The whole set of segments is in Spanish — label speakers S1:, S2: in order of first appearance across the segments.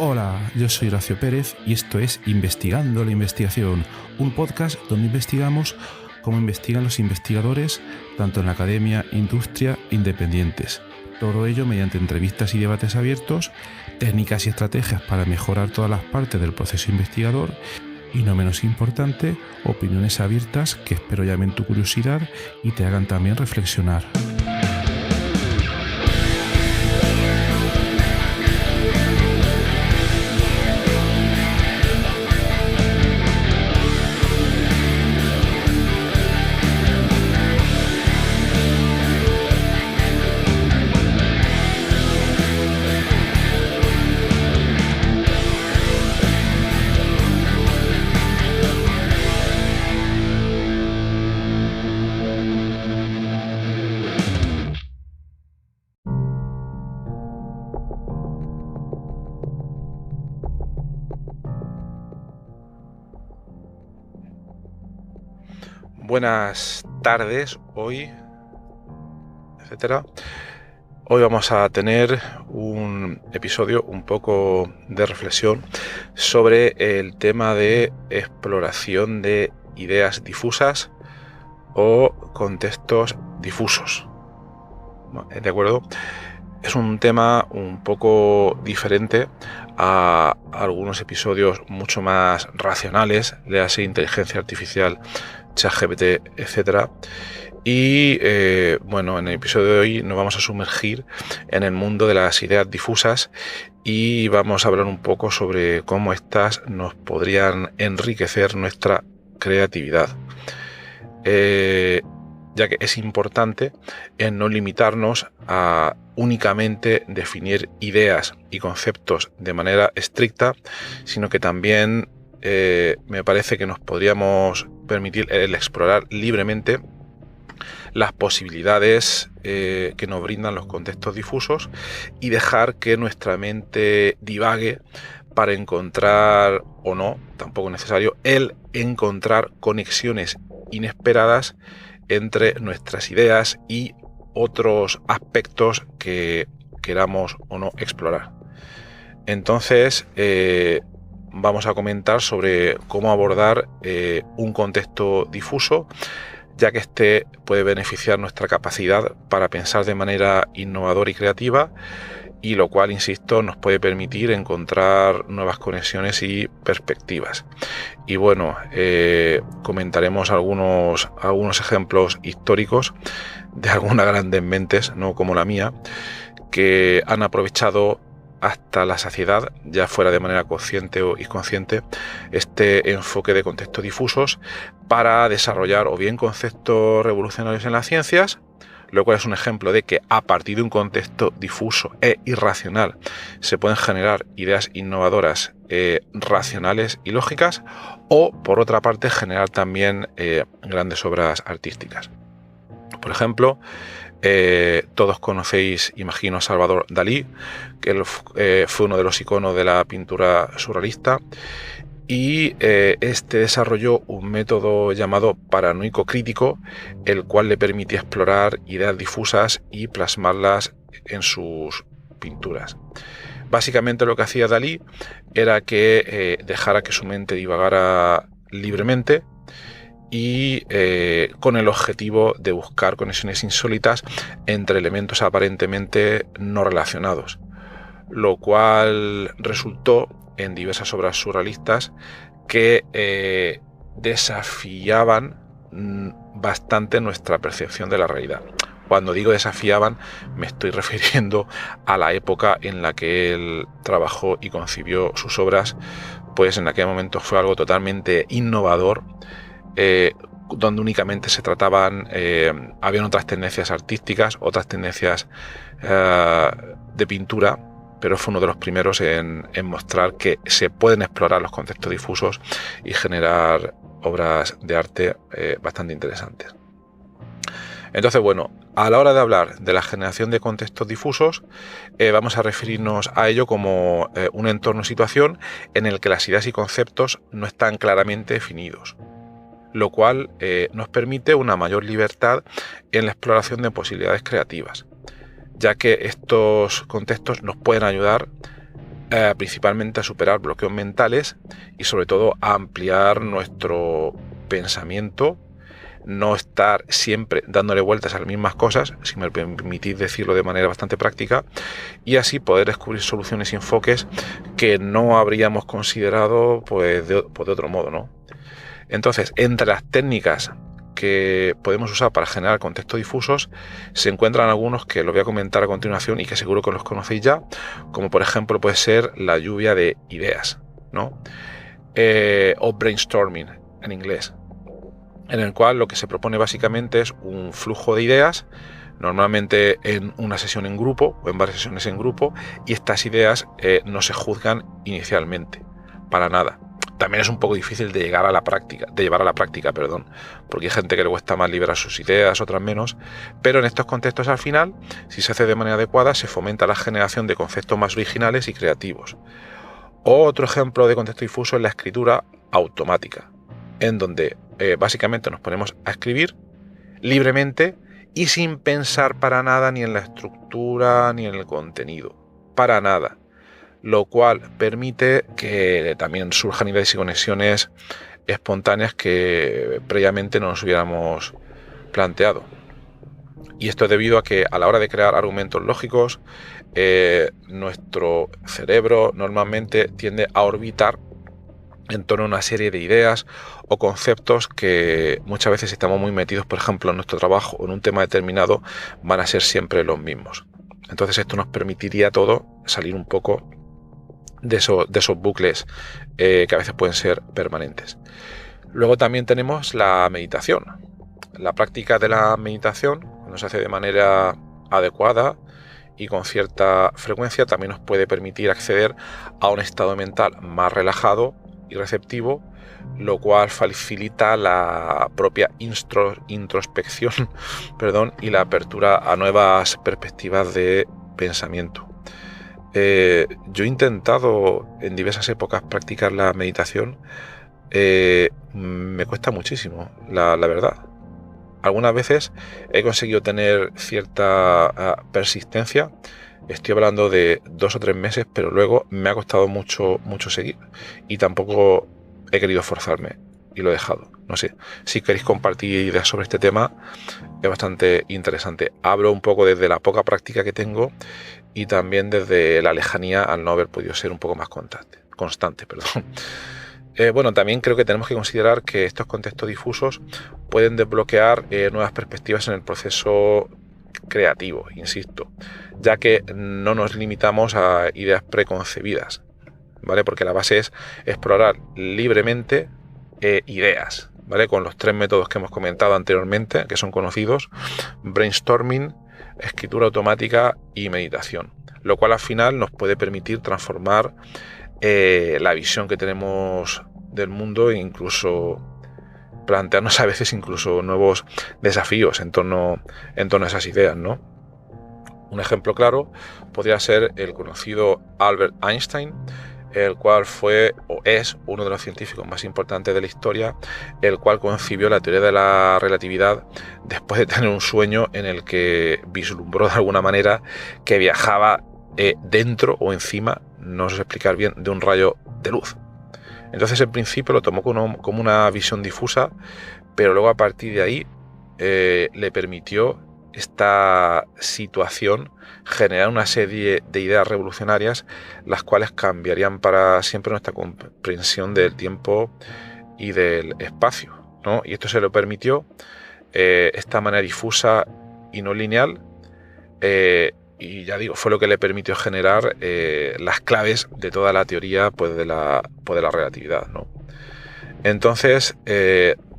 S1: Hola, yo soy Horacio Pérez y esto es Investigando la Investigación, un podcast donde investigamos cómo investigan los investigadores, tanto en la academia, industria, independientes. Todo ello mediante entrevistas y debates abiertos, técnicas y estrategias para mejorar todas las partes del proceso investigador y, no menos importante, opiniones abiertas que espero llamen tu curiosidad y te hagan también reflexionar. Buenas tardes, hoy, etcétera. Hoy vamos a tener un episodio un poco de reflexión sobre el tema de exploración de ideas difusas o contextos difusos. ¿De acuerdo? Es un tema un poco diferente a algunos episodios mucho más racionales, léase inteligencia artificial, ChatGPT, etcétera. Y en el episodio de hoy nos vamos a sumergir en el mundo de las ideas difusas y vamos a hablar un poco sobre cómo éstas nos podrían enriquecer nuestra creatividad. Ya que es importante en no limitarnos a únicamente definir ideas y conceptos de manera estricta, sino que también me parece que nos podríamos permitir el explorar libremente las posibilidades que nos brindan los contextos difusos y dejar que nuestra mente divague para encontrar, o no, tampoco es necesario, el encontrar conexiones inesperadas entre nuestras ideas y otros aspectos que queramos o no explorar. Entonces, vamos a comentar sobre cómo abordar un contexto difuso, ya que este puede beneficiar nuestra capacidad para pensar de manera innovadora y creativa, y lo cual, insisto, nos puede permitir encontrar nuevas conexiones y perspectivas. Y bueno, comentaremos algunos ejemplos históricos de algunas grandes mentes, no como la mía, que han aprovechado hasta la saciedad, ya fuera de manera consciente o inconsciente, este enfoque de contextos difusos para desarrollar o bien conceptos revolucionarios en las ciencias, lo cual es un ejemplo de que a partir de un contexto difuso e irracional se pueden generar ideas innovadoras, racionales y lógicas, o por otra parte generar también grandes obras artísticas. Por ejemplo, todos conocéis, imagino, a Salvador Dalí, que fue uno de los iconos de la pintura surrealista, y este desarrolló un método llamado paranoico crítico, el cual le permitía explorar ideas difusas y plasmarlas en sus pinturas. Básicamente lo que hacía Dalí era que dejara que su mente divagara libremente y con el objetivo de buscar conexiones insólitas entre elementos aparentemente no relacionados, lo cual resultó en diversas obras surrealistas que desafiaban bastante nuestra percepción de la realidad. Cuando digo desafiaban, me estoy refiriendo a la época en la que él trabajó y concibió sus obras, pues en aquel momento fue algo totalmente innovador, donde únicamente se trataban, habían otras tendencias artísticas, otras tendencias de pintura, pero fue uno de los primeros en mostrar que se pueden explorar los contextos difusos y generar obras de arte bastante interesantes. Entonces, bueno, a la hora de hablar de la generación de contextos difusos, vamos a referirnos a ello como un entorno o situación en el que las ideas y conceptos no están claramente definidos, lo cual nos permite una mayor libertad en la exploración de posibilidades creativas, ya que estos contextos nos pueden ayudar principalmente a superar bloqueos mentales y sobre todo a ampliar nuestro pensamiento, no estar siempre dándole vueltas a las mismas cosas, si me permitís decirlo de manera bastante práctica, y así poder descubrir soluciones y enfoques que no habríamos considerado pues de otro modo, ¿no? Entonces, entre las técnicas que podemos usar para generar contextos difusos se encuentran algunos que los voy a comentar a continuación y que seguro que los conocéis ya, como por ejemplo puede ser la lluvia de ideas, ¿no? O brainstorming en inglés, en el cual lo que se propone básicamente es un flujo de ideas, normalmente en una sesión en grupo o en varias sesiones en grupo, y estas ideas no se juzgan inicialmente, para nada. También es un poco difícil de llevar a la práctica, porque hay gente que le cuesta más liberar sus ideas, otras menos, pero en estos contextos al final, si se hace de manera adecuada, se fomenta la generación de conceptos más originales y creativos. Otro ejemplo de contexto difuso es la escritura automática, en donde básicamente nos ponemos a escribir libremente y sin pensar para nada ni en la estructura ni en el contenido, para nada, lo cual permite que también surjan ideas y conexiones espontáneas que previamente no nos hubiéramos planteado. Y esto es debido a que a la hora de crear argumentos lógicos, nuestro cerebro normalmente tiende a orbitar en torno a una serie de ideas o conceptos que muchas veces estamos muy metidos, por ejemplo, en nuestro trabajo o en un tema determinado, van a ser siempre los mismos. Entonces esto nos permitiría a todo salir un poco de esos bucles que a veces pueden ser permanentes. Luego también tenemos la meditación. La práctica de la meditación, cuando se hace de manera adecuada y con cierta frecuencia, también nos puede permitir acceder a un estado mental más relajado y receptivo, lo cual facilita la propia introspección y la apertura a nuevas perspectivas de pensamiento. Yo he intentado en diversas épocas practicar la meditación, me cuesta muchísimo, la verdad. Algunas veces he conseguido tener cierta persistencia, estoy hablando de 2 o 3 meses, pero luego me ha costado mucho seguir y tampoco he querido forzarme y lo he dejado. No sé, si queréis compartir ideas sobre este tema, es bastante interesante. Hablo un poco desde la poca práctica que tengo y también desde la lejanía al no haber podido ser un poco más constante. Bueno, también creo que tenemos que considerar que estos contextos difusos pueden desbloquear nuevas perspectivas en el proceso creativo, insisto, ya que no nos limitamos a ideas preconcebidas, ¿vale? Porque la base es explorar libremente ideas, ¿vale? Con los 3 métodos que hemos comentado anteriormente, que son conocidos: brainstorming, escritura automática y meditación, lo cual al final nos puede permitir transformar la visión que tenemos del mundo e incluso plantearnos a veces incluso nuevos desafíos en torno a esas ideas, ¿no? Un ejemplo claro podría ser el conocido Albert Einstein, el cual fue o es uno de los científicos más importantes de la historia, el cual concibió la teoría de la relatividad después de tener un sueño en el que vislumbró de alguna manera que viajaba dentro o encima, no sé explicar bien, de un rayo de luz. Entonces en principio lo tomó como una visión difusa, pero luego a partir de ahí le permitió esta situación generar una serie de ideas revolucionarias, las cuales cambiarían para siempre nuestra comprensión del tiempo y del espacio, ¿no? Y esto se lo permitió esta manera difusa y no lineal, y ya digo, fue lo que le permitió generar las claves de toda la teoría de la relatividad, ¿no? Entonces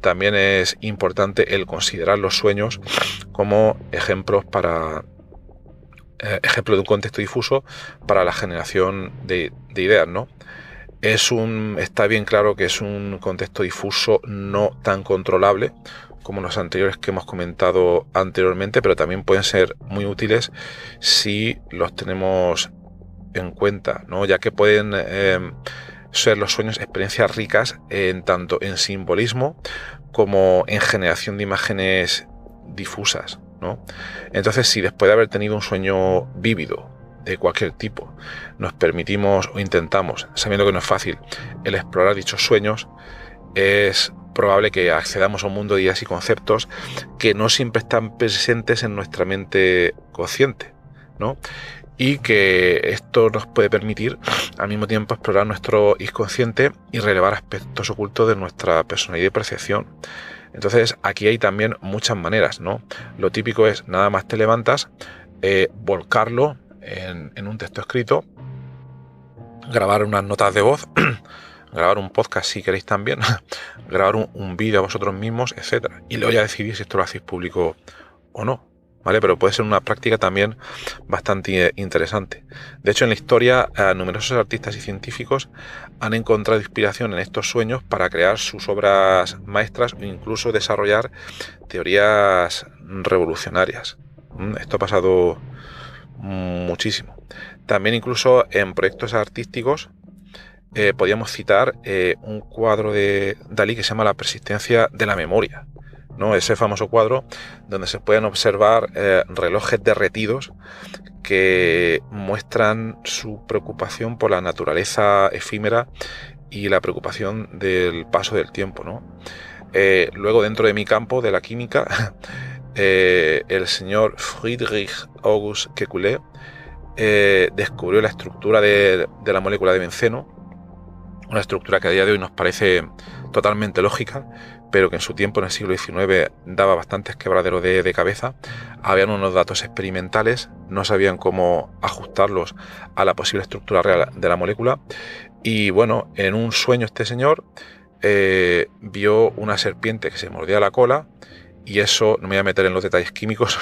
S1: también es importante el considerar los sueños como ejemplo de un contexto difuso para la generación de ideas, ¿no? Está bien claro que es un contexto difuso no tan controlable como los anteriores que hemos comentado anteriormente, pero también pueden ser muy útiles si los tenemos en cuenta, ¿no? Ya que pueden ser los sueños experiencias ricas tanto en simbolismo como en generación de imágenes difusas, ¿no? Entonces, si después de haber tenido un sueño vívido, de cualquier tipo, nos permitimos o intentamos, sabiendo que no es fácil, el explorar dichos sueños, es probable que accedamos a un mundo de ideas y conceptos que no siempre están presentes en nuestra mente consciente, ¿no? Y que esto nos puede permitir al mismo tiempo explorar nuestro inconsciente y relevar aspectos ocultos de nuestra personalidad y percepción. Entonces aquí hay también muchas maneras, ¿no? Lo típico es nada más te levantas, volcarlo en un texto escrito, grabar unas notas de voz, grabar un podcast si queréis también, grabar un vídeo a vosotros mismos, etcétera. Y luego ya decidir si esto lo hacéis público o no, ¿vale? Pero puede ser una práctica también bastante interesante. De hecho, en la historia, numerosos artistas y científicos han encontrado inspiración en estos sueños para crear sus obras maestras o incluso desarrollar teorías revolucionarias. Esto ha pasado muchísimo. También incluso en proyectos artísticos podíamos citar un cuadro de Dalí que se llama La persistencia de la memoria, ¿no? Ese famoso cuadro donde se pueden observar relojes derretidos que muestran su preocupación por la naturaleza efímera y la preocupación del paso del tiempo, ¿no? Luego, dentro de mi campo de la química, el señor Friedrich August Kekulé descubrió la estructura de la molécula de benceno, una estructura que a día de hoy nos parece totalmente lógica, pero que en su tiempo, en el siglo XIX, daba bastantes quebraderos de cabeza. Habían unos datos experimentales, no sabían cómo ajustarlos a la posible estructura real de la molécula. Y bueno, en un sueño este señor vio una serpiente que se mordía la cola, y eso, no me voy a meter en los detalles químicos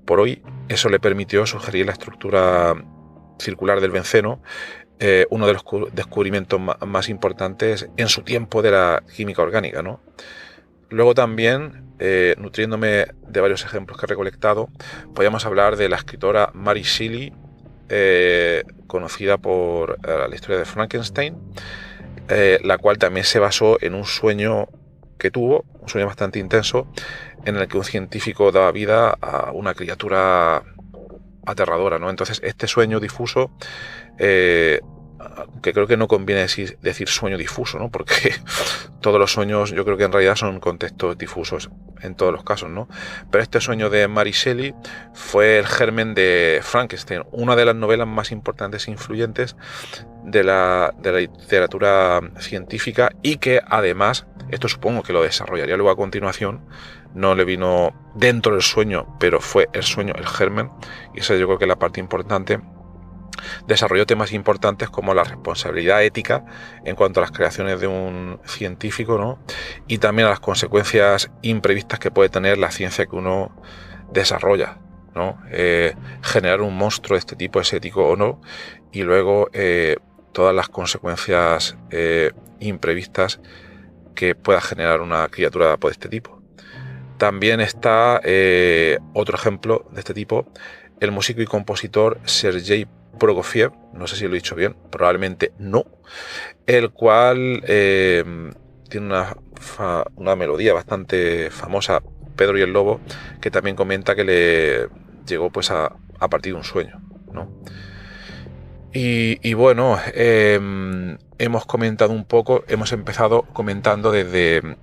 S1: por hoy, eso le permitió sugerir la estructura circular del benceno, uno de los descubrimientos más importantes en su tiempo de la química orgánica, ¿no? Luego también, nutriéndome de varios ejemplos que he recolectado, podríamos hablar de la escritora Mary Shelley, conocida por la historia de Frankenstein, la cual también se basó en un sueño que tuvo, un sueño bastante intenso, en el que un científico daba vida a una criatura aterradora, ¿no? Entonces, este sueño difuso, que creo que no conviene decir sueño difuso, ¿no? Porque todos los sueños yo creo que en realidad son contextos difusos en todos los casos, ¿no? Pero este sueño de Mary Shelley fue el germen de Frankenstein, una de las novelas más importantes e influyentes de la literatura científica, y que además, esto supongo que lo desarrollaría luego a continuación, no le vino dentro del sueño, pero fue el sueño el germen, y esa yo creo que es la parte importante. Desarrolló temas importantes como la responsabilidad ética en cuanto a las creaciones de un científico, ¿no? Y también a las consecuencias imprevistas que puede tener la ciencia que uno desarrolla, ¿no? Generar un monstruo de este tipo, es ético o no, y luego todas las consecuencias imprevistas que pueda generar una criatura de este tipo. También está otro ejemplo de este tipo, el músico y compositor Sergei Prokofiev, no sé si lo he dicho bien, probablemente no, el cual tiene una melodía bastante famosa, Pedro y el Lobo, que también comenta que le llegó pues a partir de un sueño, ¿no? Y bueno, hemos comentado un poco, hemos empezado comentando desde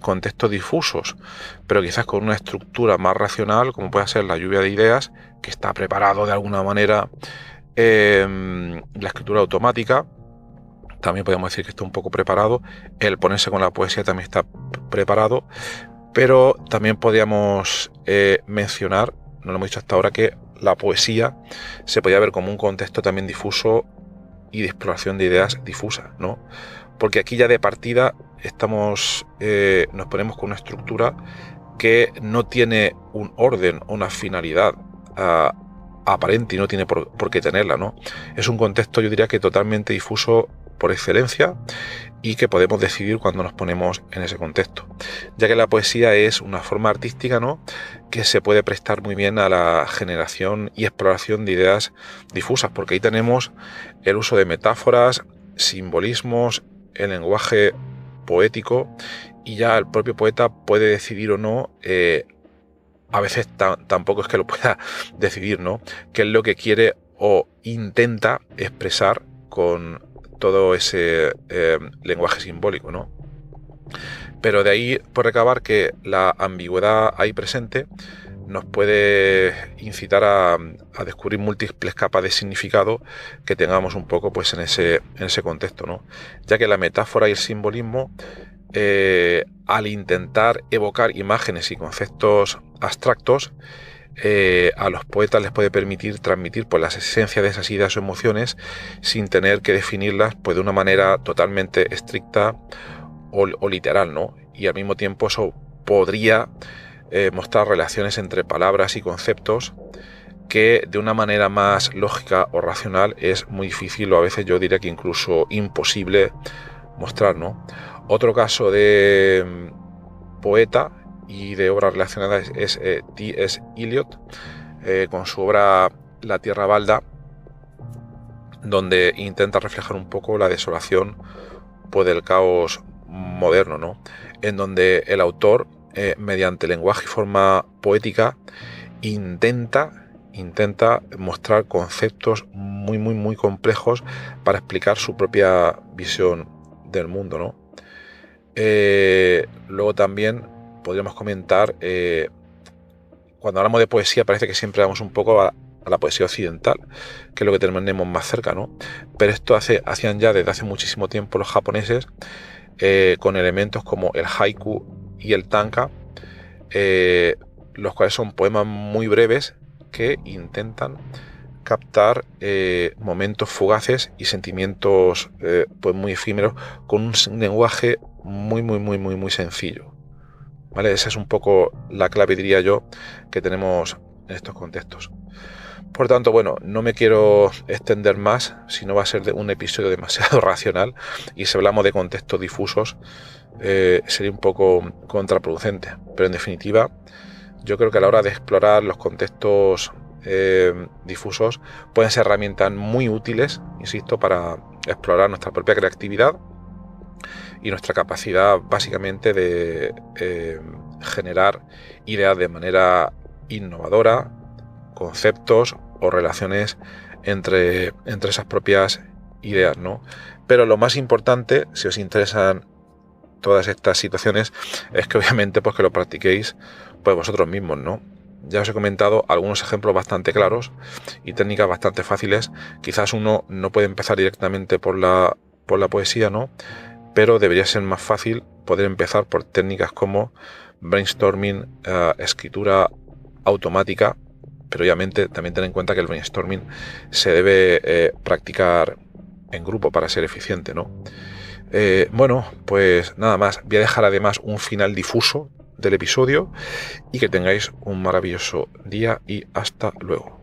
S1: contextos difusos, pero quizás con una estructura más racional, como puede ser la lluvia de ideas, que está preparado de alguna manera, la escritura automática, también podemos decir que está un poco preparado, el ponerse con la poesía también está preparado, pero también podríamos mencionar, no lo hemos dicho hasta ahora, que la poesía se podía ver como un contexto también difuso y de exploración de ideas difusas, ¿no? Porque aquí ya de partida nos ponemos con una estructura que no tiene un orden o una finalidad aparente y no tiene por qué tenerla, ¿no? Es un contexto, yo diría que totalmente difuso por excelencia, y que podemos decidir cuando nos ponemos en ese contexto, ya que la poesía es una forma artística, ¿no?, que se puede prestar muy bien a la generación y exploración de ideas difusas, porque ahí tenemos el uso de metáforas, simbolismos, el lenguaje poético, y ya el propio poeta puede decidir o no, a veces tampoco es que lo pueda decidir, ¿no?, qué es lo que quiere o intenta expresar con todo ese lenguaje simbólico, ¿no? Pero de ahí por recabar que la ambigüedad ahí presente nos puede incitar a descubrir múltiples capas de significado que tengamos un poco pues en ese contexto, ¿no? Ya que la metáfora y el simbolismo, al intentar evocar imágenes y conceptos abstractos, a los poetas les puede permitir transmitir pues las esencias de esas ideas o emociones sin tener que definirlas pues de una manera totalmente estricta o literal, ¿no? Y al mismo tiempo eso podría mostrar relaciones entre palabras y conceptos que de una manera más lógica o racional es muy difícil, o a veces yo diría que incluso imposible mostrar, ¿no? Otro caso de poeta y de obra relacionada es T.S. Eliot, con su obra La Tierra Balda, donde intenta reflejar un poco la desolación pues, del caos moderno, ¿no? En donde el autor, mediante lenguaje y forma poética, intenta mostrar conceptos muy complejos para explicar su propia visión del mundo, ¿no? Luego también podríamos comentar, cuando hablamos de poesía parece que siempre vamos un poco a la poesía occidental, que es lo que tenemos más cerca, ¿no? Pero esto hacían ya desde hace muchísimo tiempo los japoneses, con elementos como el haiku y el tanka, los cuales son poemas muy breves que intentan captar momentos fugaces y sentimientos pues muy efímeros con un lenguaje muy sencillo, ¿vale? Esa es un poco la clave, diría yo, que tenemos en estos contextos. Por tanto, bueno, no me quiero extender más, si no va a ser un episodio demasiado racional, y si hablamos de contextos difusos sería un poco contraproducente. Pero en definitiva, yo creo que a la hora de explorar los contextos difusos pueden ser herramientas muy útiles, insisto, para explorar nuestra propia creatividad y nuestra capacidad básicamente de generar ideas de manera innovadora, conceptos o relaciones entre esas propias ideas, ¿no? Pero lo más importante, si os interesan todas estas situaciones, es que obviamente pues que lo practiquéis pues vosotros mismos, ¿no? Ya os he comentado algunos ejemplos bastante claros y técnicas bastante fáciles. Quizás uno no puede empezar directamente por la poesía, ¿no? Pero debería ser más fácil poder empezar por técnicas como brainstorming, escritura automática, pero obviamente también ten en cuenta que el brainstorming se debe practicar en grupo para ser eficiente, ¿no? Bueno, pues nada más. Voy a dejar además un final difuso del episodio y que tengáis un maravilloso día y hasta luego.